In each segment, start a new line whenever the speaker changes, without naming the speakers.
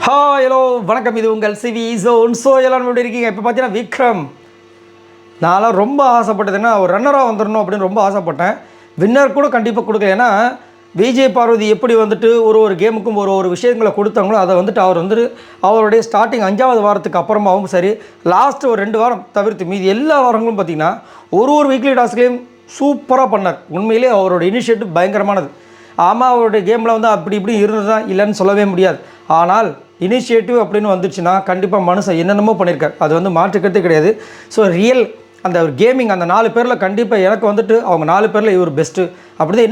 Hello வணக்கம். இது உங்கள் சிவி ஜோன். எல்லாம் எப்படி இருக்கீங்க? இப்போ பார்த்தீங்கன்னா விக்ரம், நான்லாம் ரொம்ப ஆசைப்பட்டதுன்னா ஒரு ரன்னராக வந்துடணும் அப்படின்னு ரொம்ப ஆசைப்பட்டேன். வின்னர் கூட கண்டிப்பாக கொடுக்கல. ஏன்னா விஜய் பார்வதி எப்படி வந்துட்டு ஒரு கேமுக்கும் ஒரு விஷயங்களை கொடுத்தாங்களோ அதை வந்துட்டு அவர் வந்துட்டு அவருடைய ஸ்டார்டிங் 5வது வாரத்துக்கு அப்புறமாவும் சரி, லாஸ்ட்டு ஒரு 2 வாரம் தவிர்த்து மீதி எல்லா வாரங்களும் பார்த்திங்கன்னா ஒரு வீக்லி டாஸ்க்லேயும் சூப்பராக பண்ணார். உண்மையிலே அவரோட இனிஷியேட்டிவ் பயங்கரமானது. ஆமாம், அவருடைய கேமில் வந்து அப்படி இப்படி இருந்தது தான், இல்லைன்னு சொல்லவே முடியாது. ஆனால் இனிஷியேட்டிவ் அப்படின்னு வந்துச்சுன்னா கண்டிப்பாக மனுஷன் என்னென்னமோ பண்ணியிருக்கார், அது வந்து மாற்றுக்கிறதே கிடையாது. ஸோ ரியல் அந்த ஒரு கேமிங் அந்த 4 பேரில் கண்டிப்பாக எனக்கு வந்துட்டு அவங்க 4 பேரில் இவர் பெஸ்ட்டு அப்படி தான்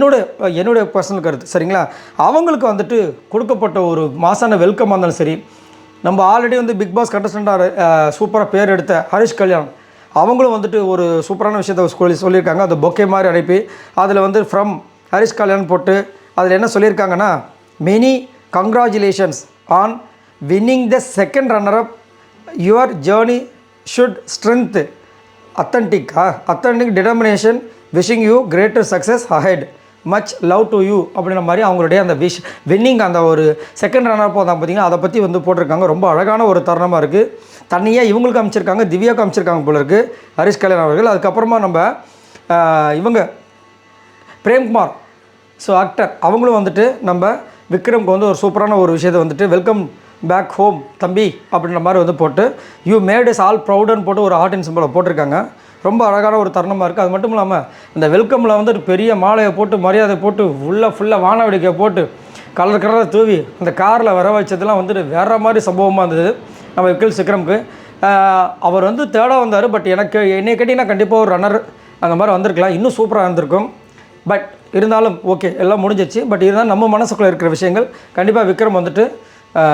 என்னுடைய பர்சனல் கருத்து. சரிங்களா? அவங்களுக்கு வந்துட்டு கொடுக்கப்பட்ட ஒரு மாசான வெல்கமாக இருந்தாலும் சரி, நம்ம ஆல்ரெடி வந்து பிக் பாஸ் கண்டஸ்டண்ட்டாக சூப்பராக பேர் எடுத்த ஹரிஷ் கல்யாண் அவங்களும் வந்துட்டு ஒரு சூப்பரான விஷயத்தை சொல்லியிருக்காங்க. அது பொக்கே மாதிரி அனுப்பி அதில் வந்து ஃப்ரம் ஹரிஷ் கல்யாண் போட்டு அதில் என்ன சொல்லியிருக்காங்கன்னா, many congratulations on winning the second runner-up. Your journey should strength, authentic determination. Wishing you greater success ahead. Much love to you அப்படின்ற மாதிரி அவங்களுடைய அந்த வின்னிங் அந்த ஒரு செகண்ட் ரன்னர் போதான் பார்த்தீங்கன்னா அதை பற்றி வந்து போட்டிருக்காங்க. ரொம்ப அழகான ஒரு தருணமாக இருக்குது. தனியாக இவங்களுக்கு அமைச்சிருக்காங்க, திவ்யாவுக்கு அமைச்சிருக்காங்க போல இருக்குது ஹரிஷ் கல்யாண் அவர்கள். அதுக்கப்புறமா நம்ம இவங்க பிரேம்குமார், ஸோ ஆக்டர், அவங்களும் வந்துட்டு நம்ம விக்ரம்க்கு வந்து ஒரு சூப்பரான ஒரு விஷயத்தை வந்துட்டு வெல்கம் பேக் ஹோம் தம்பி அப்படின்ற மாதிரி வந்து போட்டு யூ மேட் இஸ் ஆல் ப்ரௌடுன்னு போட்டு ஒரு ஹார்ட் அண்ட் சிம்பிளை போட்டிருக்காங்க. ரொம்ப அழகான ஒரு தருணமாக இருக்குது. அது மட்டும் இல்லாமல் இந்த வெல்கமில் வந்துட்டு பெரிய மாலையை போட்டு மரியாதை போட்டு ஃபுல்லாக வான வேடிக்கை போட்டு கலர் தூவி அந்த காரில் வர வச்சதெல்லாம் வந்துட்டு வேறு மாதிரி சம்பவமாக இருந்தது நம்ம விக்ரம்க்கு. அவர் வந்து தேர்டாக வந்தார். பட் என்னை கேட்டிங்கன்னா கண்டிப்பாக ஒரு ரன்னர் அந்த மாதிரி வந்திருக்கலாம், இன்னும் சூப்பராக இருந்திருக்கும். பட் இருந்தாலும் ஓகே, எல்லாம் முடிஞ்சிச்சு. பட் இருந்தாலும் நம்ம மனசுக்குள்ளே இருக்கிற விஷயங்கள் கண்டிப்பாக விக்ரம் வந்துட்டு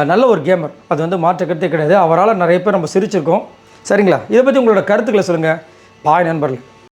நல்ல ஒரு கேமர், அது வந்து மாற்றுக்கிறதே கிடையாது. அவரால் நிறைய பேர் நம்ம சிரிச்சிருக்கோம். சரிங்களா? இதை பற்றி உங்களோட கருத்துக்களை சொல்லுங்கள். பாய் நண்பர்கள்.